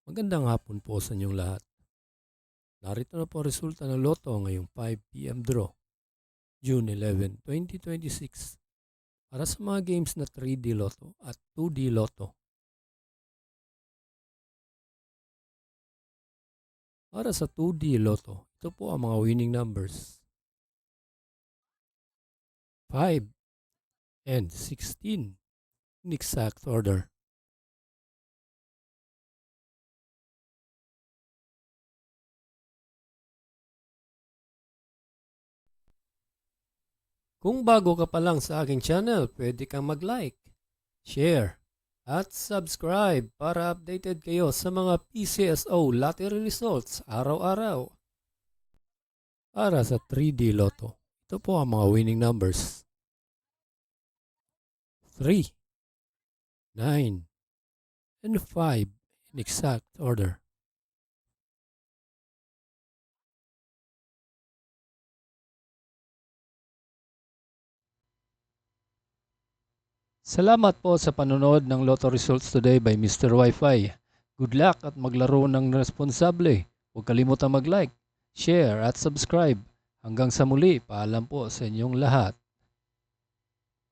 Magandang hapon po sa inyong lahat. Narito na po ang resulta ng Lotto ngayong 5 p.m. draw, June 11, 2026 para sa mga games na 3D Lotto at 2D Lotto. Para sa 2D Lotto, ito po ang mga winning numbers: 5 and 16 in exact order. Kung bago ka pa lang sa aking channel, pwede kang mag-like, share, at subscribe para updated kayo sa mga PCSO lottery results araw-araw. Para sa 3D Lotto, ito po ang mga winning numbers: 3, 9, and 5 in exact order. Salamat po sa panonood ng Lotto Results Today by Mr. Wi-Fi. Good luck at maglaro ng responsable. Huwag kalimutang mag-like, share at subscribe. Hanggang sa muli, paalam po sa inyong lahat.